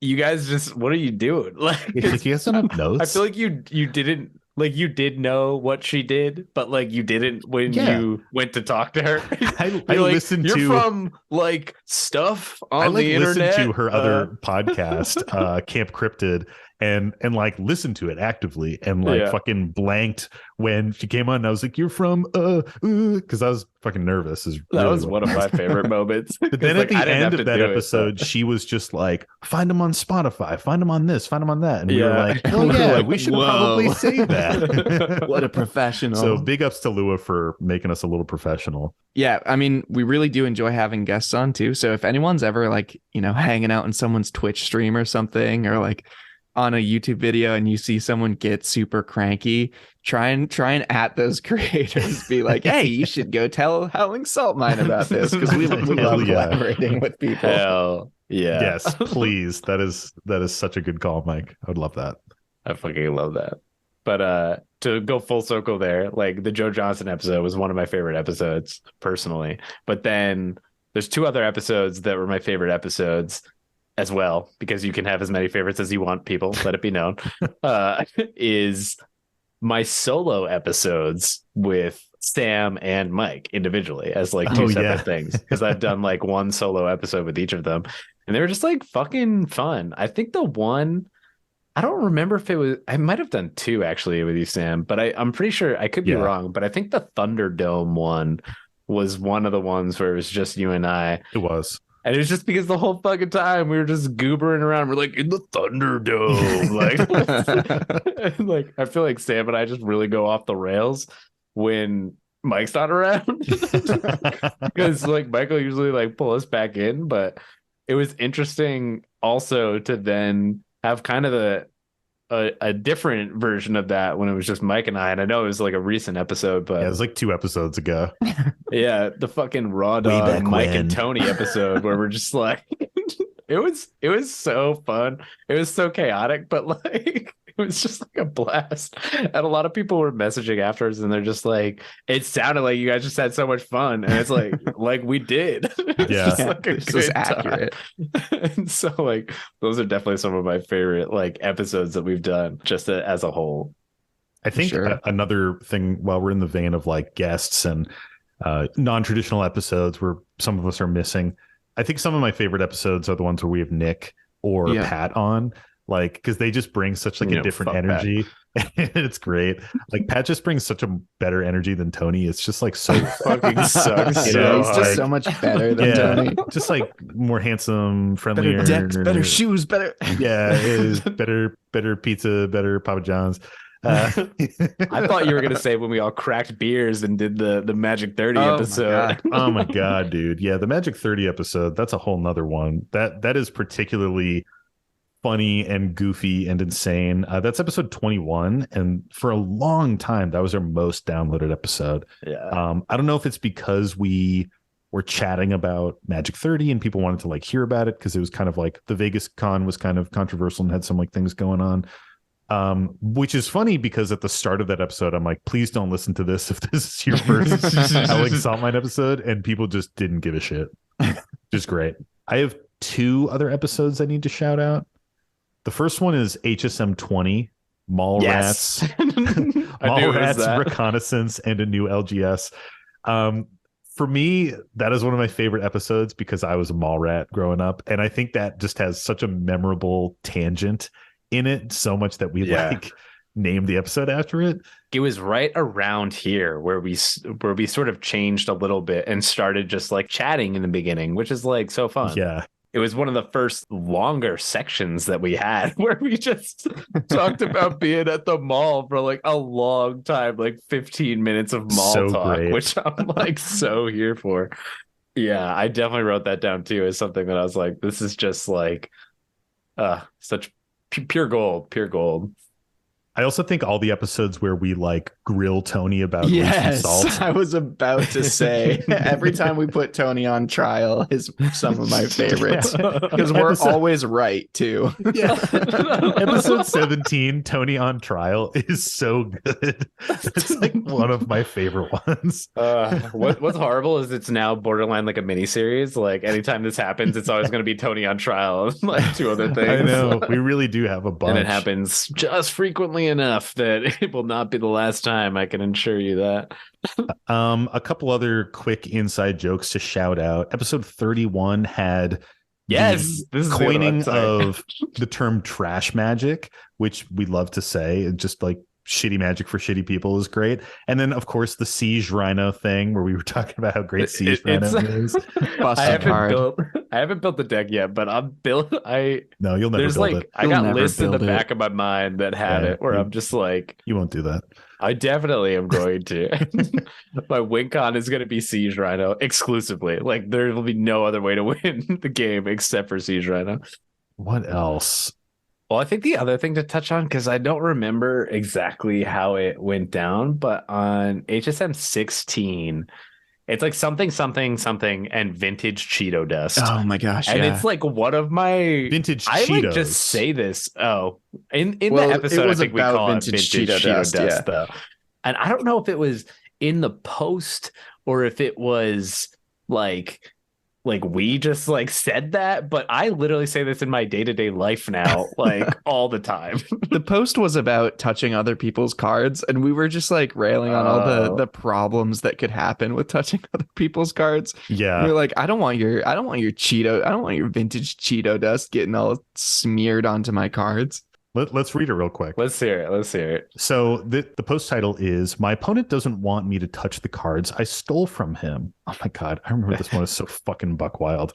you guys just, what are you doing? Like, If you guys don't have notes, I feel like you didn't, like, you did know what she did, but like you didn't when you went to talk to her. I like, listened you're to from like stuff on I like the internet. listened to her other podcast, Camp Cryptid, and like listened to it actively and like fucking blanked when she came on. And I was like, "You're from because I was fucking nervous." That was one of my favorite moments. But then like, at the end of that it, episode, she was just like, "Find them on Spotify, find them on this, find them on that," and we were like, Yeah. "Oh yeah, Like, we should whoa. probably say that." What a professional. So big ups to Lua for making us a little professional. Yeah, I mean, we really do enjoy having guests on too. So if anyone's ever like, you know, hanging out in someone's Twitch stream or something, or like on a YouTube video and you see someone get super cranky, try and at those creators, be like, hey, you should go tell Howling Salt Mine about this, because we love collaborating with people. Hell yeah. Yes, please. That is such a good call, Mike. I would love that. I fucking love that. But to go full circle there, like the Joe Johnson episode was one of my favorite episodes personally. But then there's 2 other episodes that were my favorite episodes as well, because you can have as many favorites as you want, people, let it be known. Is my solo episodes with Sam and Mike individually as like 2 separate things, because I've done like 1 solo episode with each of them, and they were just like fucking fun. I think the one, I don't remember if it was, I might have done 2 actually with you, Sam, but I'm pretty sure, I could be wrong, but I think the Thunderdome one was one of the ones where it was just you and I. It was. And it's just because the whole fucking time we were just goobering around. We're like in the Thunderdome. Like, like I feel like Sam and I just really go off the rails when Mike's not around. Because like Michael usually like pull us back in. But it was interesting also to then have kind of a different version of that when it was just Mike and I. And I know it was like a recent episode, but yeah, it was like 2 episodes ago. Yeah, the fucking Raw Dog Mike and Tony episode where we're just like, it was so fun. It was so chaotic, but like it was just like a blast. And a lot of people were messaging afterwards, and they're just like, it sounded like you guys just had so much fun, and it's like we did. It's Yeah, just like a this was good accurate. And so like those are definitely some of my favorite like episodes that we've done just as a whole. I think Sure. another thing, while we're in the vein of like guests and non-traditional episodes where some of us are missing. I think some of my favorite episodes are the ones where we have Nick or Yeah. Pat on, like, because they just bring such like a different fuck energy. And it's great. Like Pat just brings such a better energy than Tony. It's just like so Fucking sucks You so know, He's hard. just so much better than Tony. just like more handsome, friendlier, Better decks, better shoes, better. Yeah, it is better pizza, better Papa John's. I thought you were gonna say when we all cracked beers and did the Magic 30 Oh my episode. God. Oh my god, dude. Yeah, the Magic 30 episode, that's a whole nother one. That is particularly funny and goofy and insane. That's episode 21, and for a long time that was our most downloaded episode. Yeah. I don't know if it's because we were chatting about Magic 30 and people wanted to like hear about it because it was kind of like the Vegas con was kind of controversial and had some like things going on. Which is funny because at the start of that episode, I'm like, please don't listen to this if this is your first Howling Salt Mine episode, and people just didn't give a shit. Just great. I have 2 other episodes I need to shout out. The first one is HSM 20, Mall Yes. Rats, I knew Mall it was Rats that. Reconnaissance, and a new LGS. For me, that is one of my favorite episodes because I was a mall rat growing up, and I think that just has such a memorable tangent in it, so much that we Yeah. like named the episode after it. It was right around here where we sort of changed a little bit and started just like chatting in the beginning, which is like so fun. Yeah, It was one of the first longer sections that we had where we just talked about being at the mall for like a long time, like 15 minutes of mall So talk, great. which I'm like so here for. Yeah, I definitely wrote that down too as something that I was like, this is just like such pure gold, pure gold. I also think all the episodes where we like grill Tony about bleach and Yes, salt. I was about to say every time we put Tony on trial is some of my favorites because we're Episode- always right too. Yeah. Episode 17, Tony on Trial, is so good. It's like one of my favorite ones. What's horrible is it's now borderline like a mini series. Like anytime this happens, it's always going to be Tony on trial and like 2 other things. I know. We really do have a bunch. And it happens just frequently enough that it will not be the last time. I can assure you that. A couple other quick inside jokes to shout out. Episode 31 had Yes, the this is the other coining one, sorry. of the term trash magic, which we love to say. It just like shitty magic for shitty people is great. And then of course the Siege Rhino thing where we were talking about how great Siege Rhino is. Busted hard. I haven't built the deck yet, but I'm built. No, you'll never There's build like it. I You'll got never lists in the build it. back of my mind that had Yeah, it where you- I'm just like, You won't do that. I definitely am going to. My WinCon is going to be Siege Rhino exclusively. Like there will be no other way to win the game except for Siege Rhino. What else? Well, I think the other thing to touch on, because I don't remember exactly how it went down, but on HSM 16, it's like something, something, something, and vintage Cheeto dust. Oh my gosh! And yeah. it's like one of my Vintage I Cheetos. like just say this. Oh, in Well, the it episode, I was think we about call vintage it vintage Cheeto Cheeto dust, dust, though. And I don't know if it was in the post or if it was like we just like said that, but I literally say this in my day-to-day life now, like all the time. The post was about touching other people's cards, and we were just like railing on all Oh. the problems that could happen with touching other people's cards. Yeah. We were like, I don't want your Cheeto, I don't want your vintage Cheeto dust getting all smeared onto my cards. Let's read it real quick. Let's hear it. So the post title is "My opponent doesn't want me to touch the cards I stole from him." Oh my god, I remember this one is so fucking buck wild.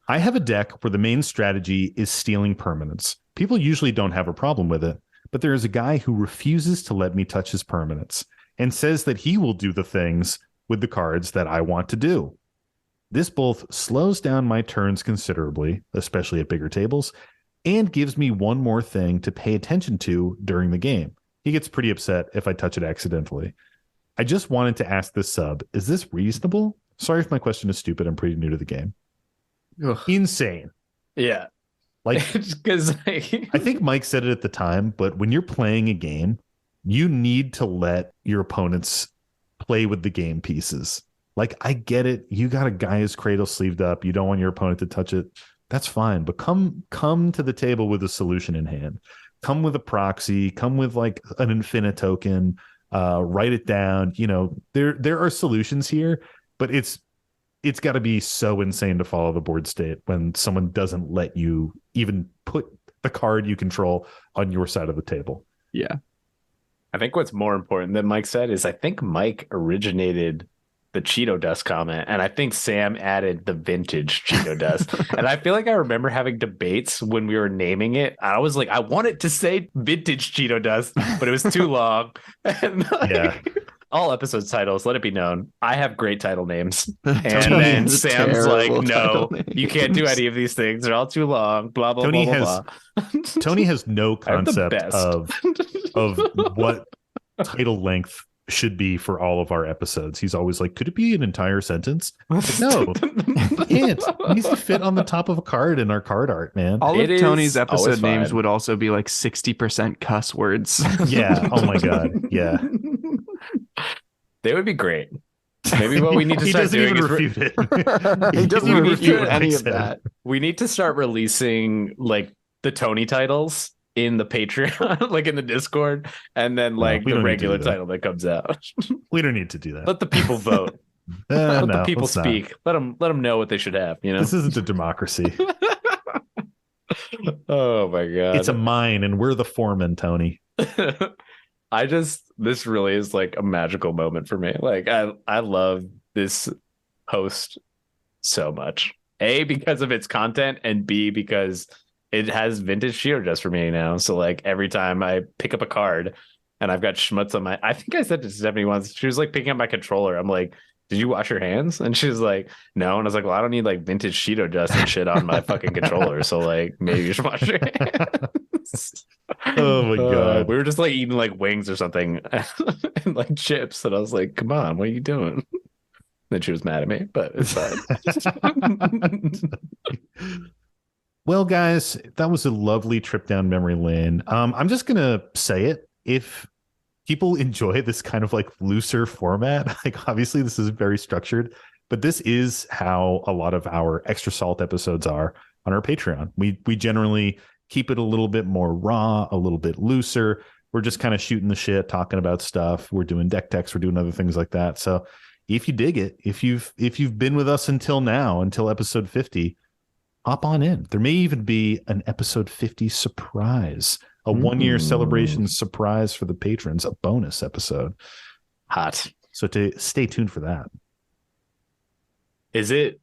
I have a deck where the main strategy is stealing permanents. People usually don't have a problem with it, but there is a guy who refuses to let me touch his permanents and says that he will do the things with the cards that I want to do. This both slows down my turns considerably, especially at bigger tables, and gives me one more thing to pay attention to during the game. He gets pretty upset if I touch it accidentally. I just wanted to ask this sub, is this reasonable? Sorry if my question is stupid. I'm pretty new to the game. Ugh. Insane. Yeah. Like, Because I think Mike said it at the time, but when you're playing a game, you need to let your opponents play with the game pieces. Like, I get it. You got a guy who's cradle sleeved up. You don't want your opponent to touch it. That's fine. But come to the table with a solution in hand. Come with a proxy. Come with like an infinite token. write it down. There are solutions here, but it's got to be so insane to follow the board state when someone doesn't let you even put the card you control on your side of the table. Yeah. I think what's more important than Mike said is I think Mike originated the Cheeto dust comment, and I think Sam added the vintage Cheeto dust. And I feel like I remember having debates when we were naming it. I was like, I want it to say vintage Cheeto dust, but it was too long. And all episodes titles, let it be known, I have great title names. And then Sam's like, no, you can't do any of these things. They're all too long. Blah, blah, Tony blah, blah. Tony has no concept of what title length should be for all of our episodes. He's always like, could it be an entire sentence? Like, no, it can't. It needs to fit on the top of a card in our card art, man. All of Tony's episode names would also be like 60% cuss words. Yeah. Oh my God. Yeah. They would be great. Maybe what we need to start doing is refute it. He doesn't refute any of that. We need to start releasing like the Tony titles in the Patreon, like in the Discord, and then like the regular title that comes out. We don't need to do that. Let the people vote. Let the people speak. Let them know what they should have. This isn't a democracy. Oh my God. It's a mine, and we're the foreman, Tony. This really is like a magical moment for me. Like I love this host so much. A, because of its content, and B, because it has vintage Cheeto dust for me now. So like every time I pick up a card and I've got schmutz on I think I said to Stephanie once, she was like picking up my controller. I'm like, did you wash your hands? And she's like, no. And I was like, well, I don't need like vintage Cheeto dust and shit on my fucking controller. So like maybe you should wash your hands. Oh my God. We were just like eating like wings or something and like chips. And I was like, come on, what are you doing? Then she was mad at me, but it's fine. Well, guys, that was a lovely trip down memory lane. I'm just going to say it. If people enjoy this kind of like looser format, like obviously this is very structured, but this is how a lot of our extra salt episodes are on our Patreon. We generally keep it a little bit more raw, a little bit looser. We're just kind of shooting the shit, talking about stuff. We're doing deck techs. We're doing other things like that. So if you dig it, if you've been with us until now, until episode 50, hop on in. There may even be an episode 50 surprise, a 1-year celebration surprise for the patrons, a bonus episode. Hot. So to stay tuned for that. Is it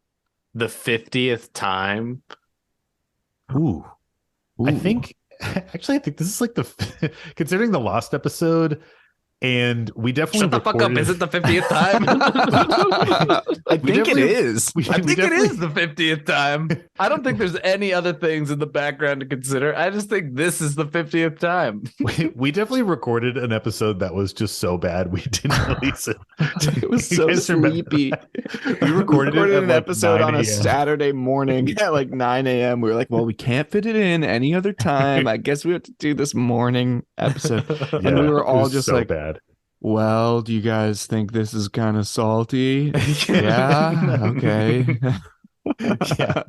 the 50th time? Ooh. I think this is like considering the Lost episode. And we definitely shut the fuck up. Is it the 50th time? I think it is. I think it is the 50th time. I don't think there's any other things in the background to consider. I just think this is the 50th time. We definitely recorded an episode that was just so bad we didn't release it. It was so sleepy. We recorded an episode on a Saturday morning at like 9 a.m. We were like, well, we can't fit it in any other time. I guess we have to do this morning episode. And we were all just so like, bad. Well, do you guys think this is kind of salty? Yeah. Okay. Yeah.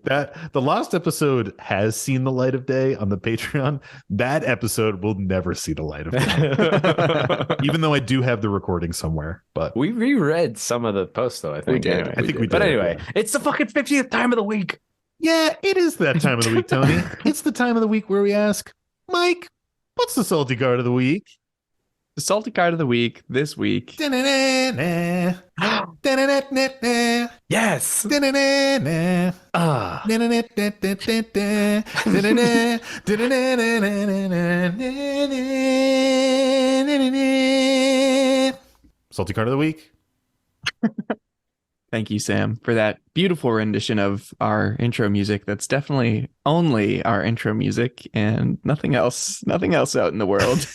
That the Lost episode has seen the light of day on the Patreon. That episode will never see the light of day. Even though I do have the recording somewhere. But we reread some of the posts though, I think. We did. Anyway. I think we did. But anyway, it's the fucking 50th time of the week. Yeah, it is that time of the week, Tony. It's the time of the week where we ask, Mike, what's the salty card of the week? The salty card of the week this week. Yes. Salty card of the week. Thank you, Sam, for that beautiful rendition of our intro music. That's definitely only our intro music and nothing else out in the world.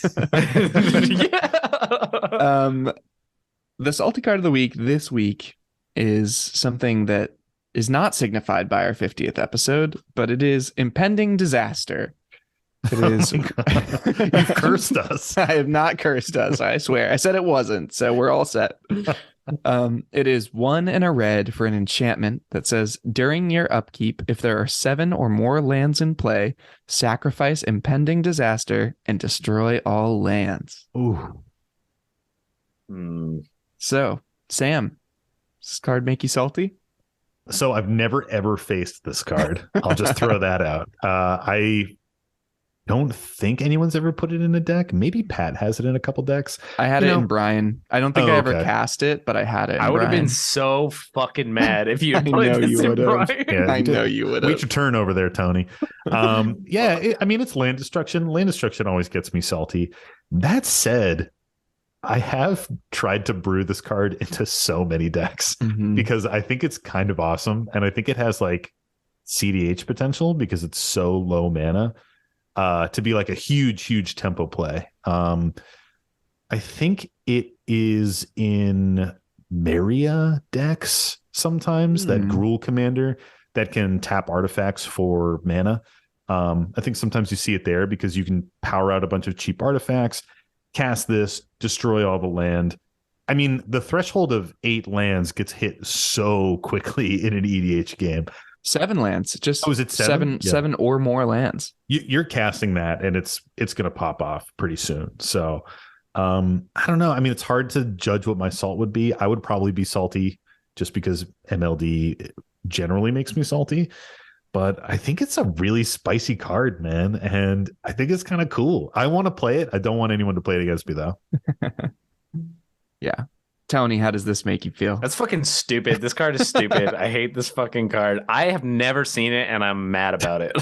Yeah. The salty card of the week this week is something that is not signified by our 50th episode, but it is impending disaster. It is. You've cursed us. I have not cursed us, I swear. I said it wasn't, so we're all set. It is 1 and a red for an enchantment that says during your upkeep, if there are 7 or more lands in play, sacrifice impending disaster and destroy all lands. Ooh. Hmm. So, Sam, does this card make you salty? So I've never ever faced this card. I'll just throw that out. I don't think anyone's ever put it in a deck. Maybe Pat has it in a couple decks. I had You it know- in Brian. I don't think Oh, I ever okay. cast it, but I had it in I would have been Brian. so fucking mad if you I had played know this you in would've. Brian. Yeah, I know you would Wait have. your turn over there, Tony. I mean, it's land destruction. Land destruction always gets me salty. That said, I have tried to brew this card into so many decks Mhm. because I think it's kind of awesome. And I think it has like CDH potential because it's so low mana to be like a huge tempo play. I think it is in Maria decks sometimes, that Gruul commander that can tap artifacts for mana. I think sometimes you see it there because you can power out a bunch of cheap artifacts, cast this, destroy all the land. I mean, the threshold of 8 lands gets hit so quickly in an EDH game. 7 lands. Just Is it 7? Yeah. 7 or more lands. You're casting that, and it's going to pop off pretty soon. So I don't know. I mean, it's hard to judge what my salt would be. I would probably be salty just because MLD generally makes me salty. But I think it's a really spicy card, man. And I think it's kind of cool. I want to play it. I don't want anyone to play it against me, though. Yeah. Tony, how does this make you feel? That's fucking stupid. This card is stupid. I hate this fucking card. I have never seen it and I'm mad about it.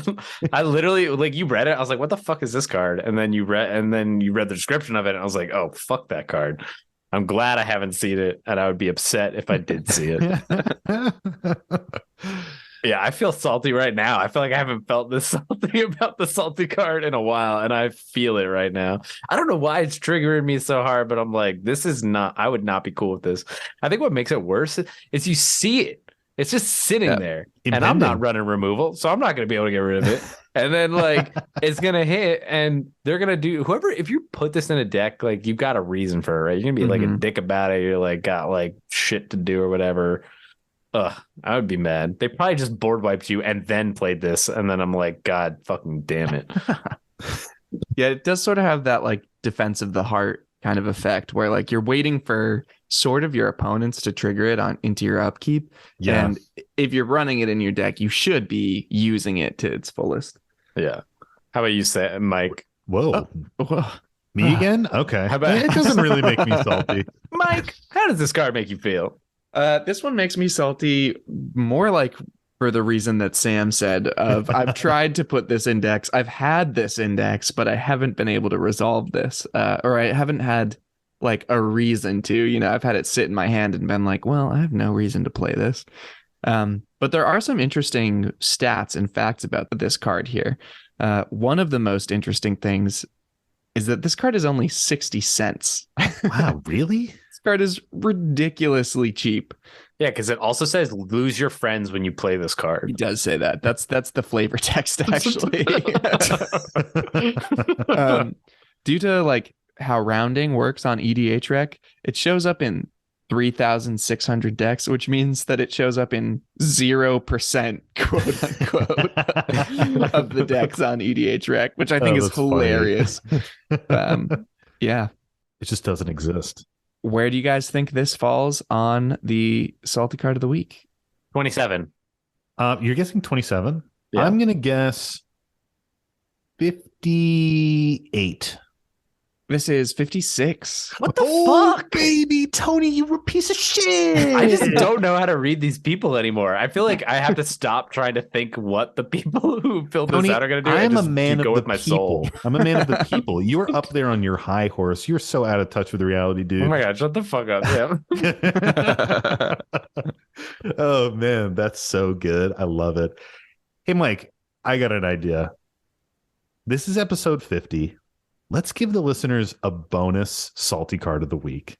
I literally, like, you read it, I was like, what the fuck is this card? And then you read the description of it and I was like, oh, fuck that card. I'm glad I haven't seen it, and I would be upset if I did see it. Yeah, I feel salty right now. I feel like I haven't felt this salty about the salty card in a while, and I feel it right now. I don't know why it's triggering me so hard, but I'm like, this is not, I would not be cool with this. I think what makes it worse is you see it. It's just sitting there, and I'm not running removal, so I'm not going to be able to get rid of it. And then, like, it's going to hit, and they're going to do, whoever, if you put this in a deck, like, you've got a reason for it, right? You're going to be like a dick about it. You're like, got like shit to do or whatever. Ugh, I would be mad. They probably just board wiped you and then played this, and then I'm like, God fucking damn it. Yeah, it does sort of have that like defense of the heart kind of effect where like you're waiting for sort of your opponents to trigger it on into your upkeep. Yeah. And if you're running it in your deck, you should be using it to its fullest. Yeah. How about you say, Mike? Whoa. Whoa. Me again? Okay. How about- It doesn't really make me salty. Mike, how does this card make you feel? This one makes me salty more like for the reason that Sam said of I've tried to put this index. I've had this index, but I haven't been able to resolve this or I haven't had like a reason to, you know, I've had it sit in my hand and been like, well, I have no reason to play this. But there are some interesting stats and facts about this card here. One of the most interesting things is that this card is only 60 cents. Wow, really? Card is ridiculously cheap. Yeah, because it also says lose your friends when you play this card. He does say that. That's the flavor text actually. Due to like how rounding works on EDH Rec, it shows up in 3,600 decks, which means that it shows up in 0% quote unquote of the decks on EDH Rec, which I think is that's funny. hilarious. Yeah. It just doesn't exist. Where do you guys think this falls on the salty card of the week? 27. You're guessing 27? Yeah. I'm going to guess 58. This is 56. What the fuck? Baby, Tony, you were a piece of shit. I just don't know how to read these people anymore. I feel like I have to stop trying to think what the people who filled Tony, this out are going to do. I am and a just man of go the with my soul. people. I'm a man of the people. You are up there on your high horse. You're so out of touch with reality, dude. Oh my God, shut the fuck up. Yeah. Oh man, that's so good. I love it. Hey Mike, I got an idea. This is episode 50. Let's give the listeners a bonus salty card of the week.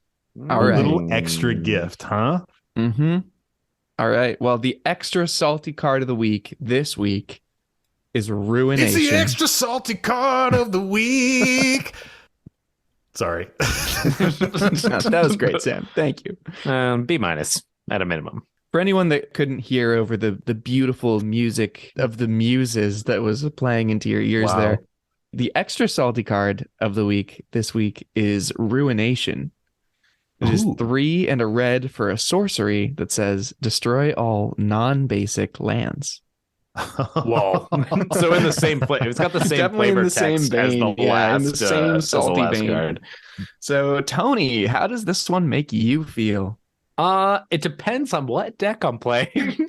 All a right. little extra gift, huh? Mm-hmm. All right. Well, the extra salty card of the week this week is Ruination. It's the extra salty card of the week. Sorry. That was great, Sam. Thank you. B- at a minimum. For anyone that couldn't hear over the beautiful music of the muses that was playing into your ears Wow. there, the extra salty card of the week this week is Ruination. It is Ooh. 3 and a red for a sorcery that says destroy all non-basic lands. Whoa. So in the same play, it's got the same Definitely in flavor the same text as the vein. Yeah, in the last same as the salty last vein. card. So, Tony, how does this one make you feel? It depends on what deck I'm playing.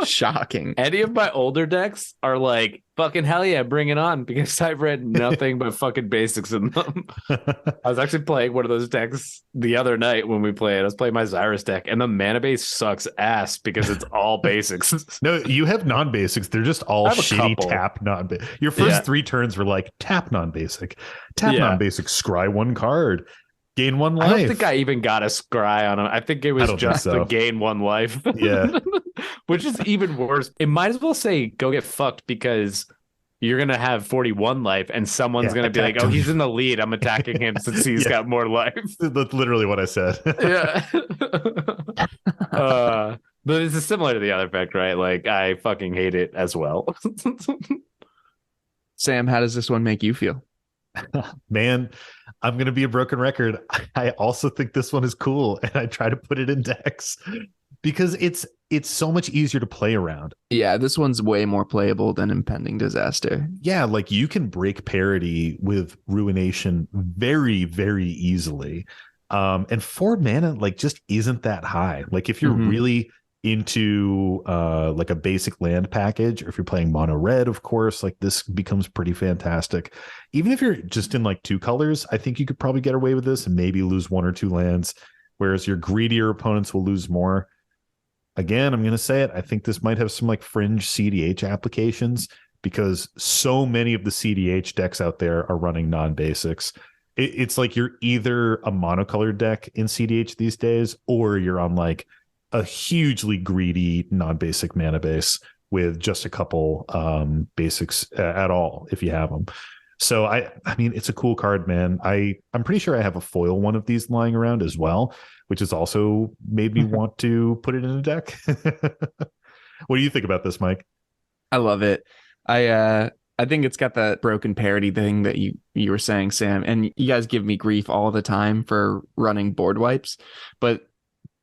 Shocking. Any of my older decks are like, fucking hell yeah, bring it on, because I've read nothing but fucking basics in them. I was actually playing one of those decks the other night when we played. I was playing my Xyrus deck, and the mana base sucks ass because it's all basics. No, you have non-basics. They're just all I have a shitty couple. tap non-basic. Your first Yeah. 3 turns were like tap non-basic, tap Yeah. non-basic, scry 1 card, gain 1 life. I don't think I even got a scry on him. I think it was don't think just so. the gain 1 life. Yeah. Which is even worse. It might as well say go get fucked, because you're going to have 41 life and someone's going to be like, oh, he's in the lead. I'm attacking him since he's got more life. That's literally what I said. Yeah. But this is similar to the other effect, right? Like, I fucking hate it as well. Sam, how does this one make you feel? Man, I'm going to be a broken record. I also think this one is cool, and I try to put it in decks because it's so much easier to play around. Yeah, this one's way more playable than Impending Disaster. Yeah, like you can break parity with Ruination very, very easily. And 4 mana like just isn't that high. Like if you're really into like a basic land package, or if you're playing mono red, of course, like this becomes pretty fantastic. Even if you're just in like 2 colors, I think you could probably get away with this and maybe lose 1 or 2 lands, whereas your greedier opponents will lose more. Again, I'm going to say it. I think this might have some like fringe CDH applications, because so many of the CDH decks out there are running non-basics. It's like you're either a monocolored deck in CDH these days, or you're on like a hugely greedy non-basic mana base with just a couple basics at all, if you have them. So I mean, it's a cool card, man. I'm pretty sure I have a foil one of these lying around as well, which has also made me want to put it in a deck. What do you think about this, Mike? I love it. I think it's got that broken parity thing that you were saying, Sam, and you guys give me grief all the time for running board wipes, but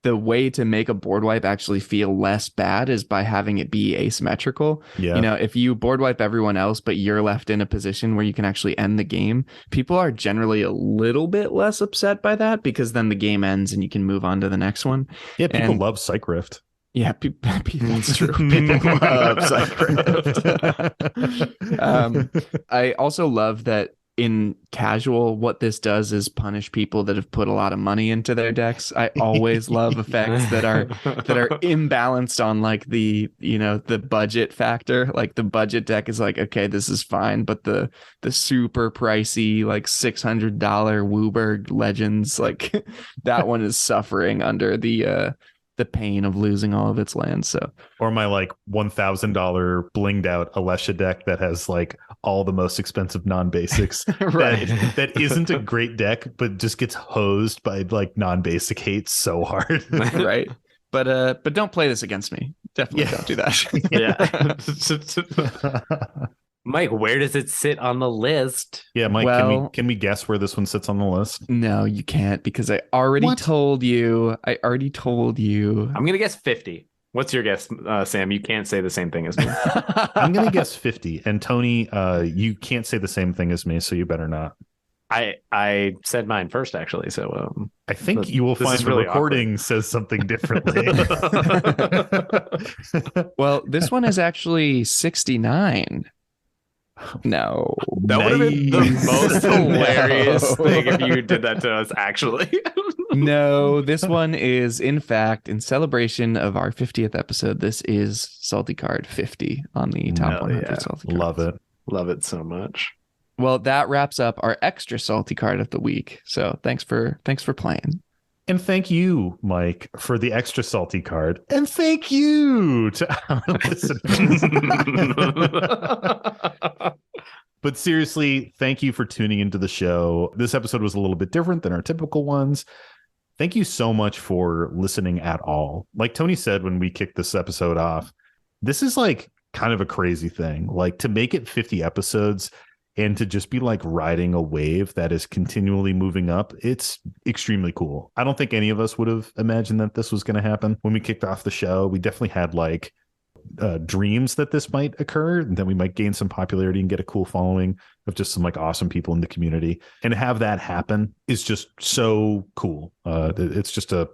the way to make a board wipe actually feel less bad is by having it be asymmetrical. Yeah. You know, if you board wipe everyone else, but you're left in a position where you can actually end the game, people are generally a little bit less upset by that, because then the game ends and you can move on to the next one. Yeah, people love Psych Rift. Yeah, that's true. People love Psych Rift. I also love that in casual, what this does is punish people that have put a lot of money into their decks. I always love effects that are imbalanced on like the budget factor. Like the budget deck is like, okay, this is fine, but the super pricey like $600 Wooburg Legends, like that one is suffering under the pain of losing all of its lands. So, or my like $1,000 blinged out Alesha deck that has like all the most expensive non-basics. Right. that isn't a great deck, but just gets hosed by like non-basic hate so hard. Right. But don't play this against me. Definitely don't do that. Yeah. Mike, where does it sit on the list? Yeah, Mike, Well, can we guess where this one sits on the list? No, you can't, because I already told you. I'm gonna guess 50. What's your guess, Sam? You can't say the same thing as me. I'm gonna guess 50. And Tony, you can't say the same thing as me, so you better not. I said mine first, actually. So I think you will find the really recording says something differently. Well, this one is actually 69. No. that would have been the Nice. most hilarious No. thing if you did that to us, actually. No, this one is, in fact, in celebration of our 50th episode, this is Salty Card 50 on the top 100 Salty Cards. Love it. Love it so much. Well, that wraps up our extra salty card of the week. So thanks for playing. And thank you, Mike, for the extra salty card. And thank you to our listeners. But seriously, thank you for tuning into the show. This episode was a little bit different than our typical ones. Thank you so much for listening at all. Like Tony said when we kicked this episode off, this is like kind of a crazy thing. Like to make it 50 episodes and to just be like riding a wave that is continually moving up. It's extremely cool. I don't think any of us would have imagined that this was going to happen when we kicked off the show. We definitely had like dreams that this might occur and that we might gain some popularity and get a cool following of just some like awesome people in the community, and to have that happen is just so cool. It's just a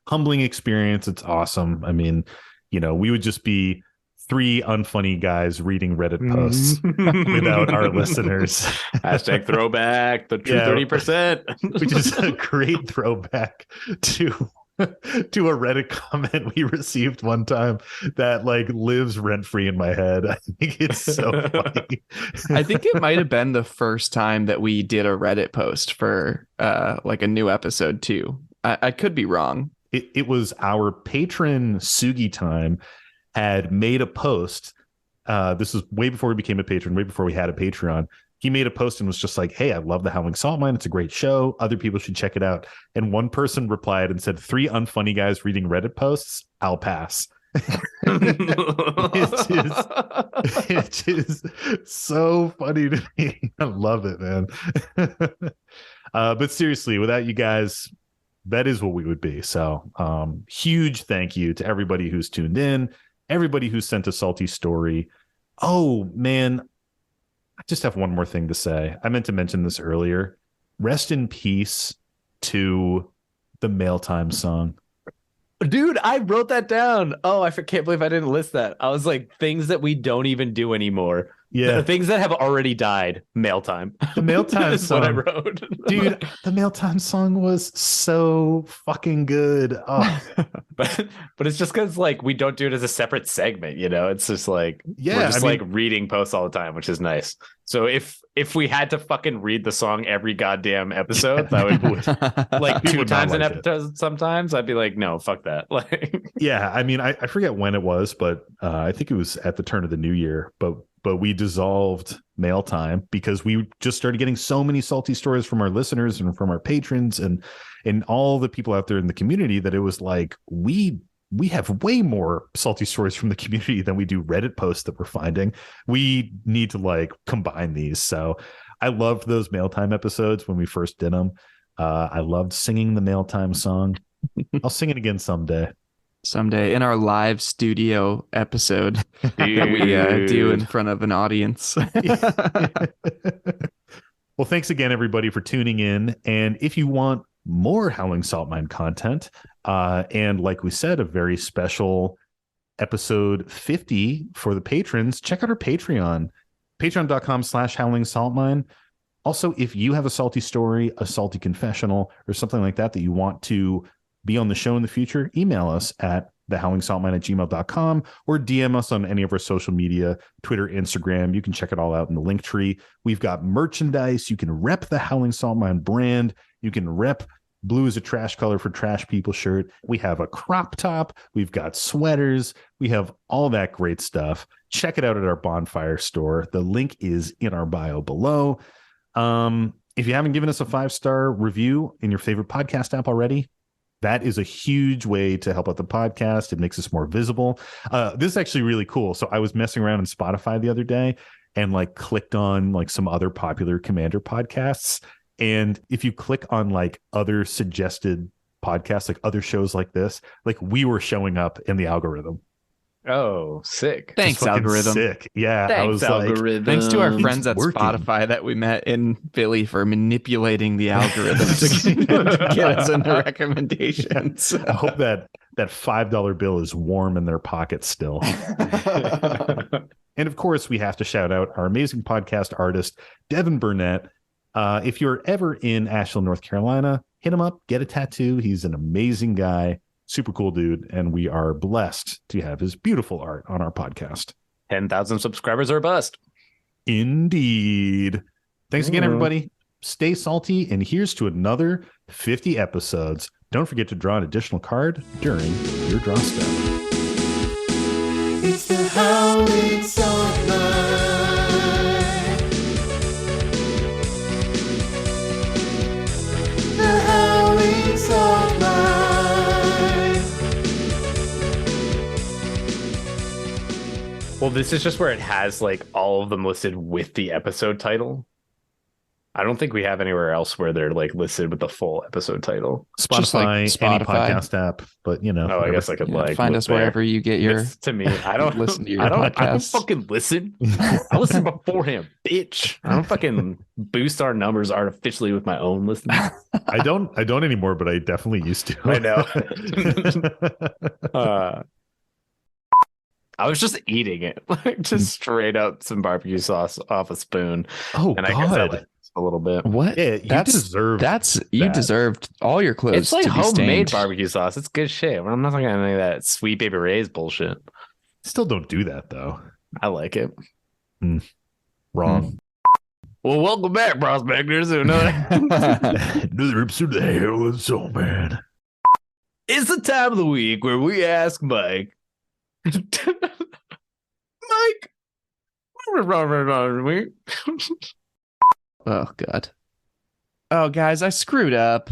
humbling experience. It's awesome. I mean, we would just be three unfunny guys reading Reddit posts without our listeners. Hashtag throwback, the true 30%. Which is a great throwback to a Reddit comment we received one time that like lives rent free in my head. I think it's so funny. I think it might have been the first time that we did a Reddit post for like a new episode too. I could be wrong. It was our patron Sugi Time had made a post. This was way before we became a patron, way before we had a Patreon. He made a post and was just like, hey, I love the Howling Salt Mine. It's a great show. Other people should check it out. And one person replied and said, 3 unfunny guys reading Reddit posts. I'll pass. It is so funny to me. I love it, man. But seriously, without you guys, that is what we would be. So huge thank you to everybody who's tuned in, everybody who sent a salty story. Oh, man. I just have one more thing to say. I meant to mention this earlier. Rest in peace to the Mail Time song. Dude, I wrote that down. Oh, I can't believe I didn't list that. I was like, things that we don't even do anymore. Yeah. The things that have already died. Mail time. The Mail Time is song. what I wrote. Dude, the Mail Time song was so fucking good. Oh. but it's just because like we don't do it as a separate segment, It's just like we're just like reading posts all the time, which is nice. So if we had to fucking read the song every goddamn episode, that would like 2 times an episode sometimes, I'd be like, no, fuck that. Like yeah, I mean, I forget when it was, but I think it was at the turn of the new year, but we dissolved Mail Time because we just started getting so many salty stories from our listeners and from our patrons and all the people out there in the community that it was like, we have way more salty stories from the community than we do Reddit posts that we're finding. We need to like combine these. So I loved those Mail Time episodes when we first did them. I loved singing the Mail Time song. I'll sing it again someday. Someday in our live studio episode that we do in front of an audience. Well, thanks again, everybody, for tuning in. And if you want more Howling Salt Mine content, and like we said, a very special episode 50 for the patrons, check out our Patreon, patreon.com/Howling Salt Mine. Also, if you have a salty story, a salty confessional, or something like that you want to be on the show in the future, email us at thehowlingsaltmine@gmail.com or DM us on any of our social media, Twitter, Instagram. You can check it all out in the link tree. We've got merchandise. You can rep the Howling Salt Mine brand. You can rep Blue is a Trash Color for Trash People shirt. We have a crop top. We've got sweaters. We have all that great stuff. Check it out at our Bonfire store. The link is in our bio below. If you haven't given us a 5-star review in your favorite podcast app already, that is a huge way to help out the podcast. It makes us more visible. This is actually really cool. So I was messing around in Spotify the other day and like clicked on like some other popular Commander podcasts. And if you click on like other suggested podcasts, like other shows like this, like we were showing up in the algorithm. Oh, sick. Thanks, algorithm. Sick. Yeah. Thanks, I was algorithm. Thanks to our friends at working. Spotify that we met in Philly for manipulating the algorithm to get us into recommendations. I hope that $5 bill is warm in their pockets still. And of course, we have to shout out our amazing podcast artist, Devin Burnett. If you're ever in Asheville, North Carolina, hit him up, get a tattoo. He's an amazing guy. Super cool dude, and we are blessed to have his beautiful art on our podcast. 10,000 subscribers or bust. Indeed. Thanks again, everybody. Stay salty, and here's to another 50 episodes. Don't forget to draw an additional card during your draw step. It's the Howling Salt Mine. The Howling Salt Mine. Well, this is just where it has like all of them listed with the episode title. I don't think we have anywhere else where they're like listed with the full episode title. Just like Spotify, any Spotify. podcast app, but you know, Oh, I whatever. guess I could Yeah, like find look us there. wherever you get your. To me, I don't listen to your I don't podcasts. fucking listen. I listen beforehand, bitch. I don't fucking boost our numbers artificially with my own listening. I don't anymore, but I definitely used to. I know. I was just eating it, like just straight up some barbecue sauce off a spoon, Oh and I guess I God. like a little bit. What? Yeah, you deserve you that. deserved all your clothes. It's like to be homemade stained. barbecue sauce. It's good shit. I'm not talking about any of that Sweet Baby Ray's bullshit. Still don't do that though. I like it. Wrong. Well, welcome back, prospectors. To another Another episode of the Hell and Soul Man. It's the time of the week where we ask Mike. Mike, Oh God. Oh guys, I screwed up.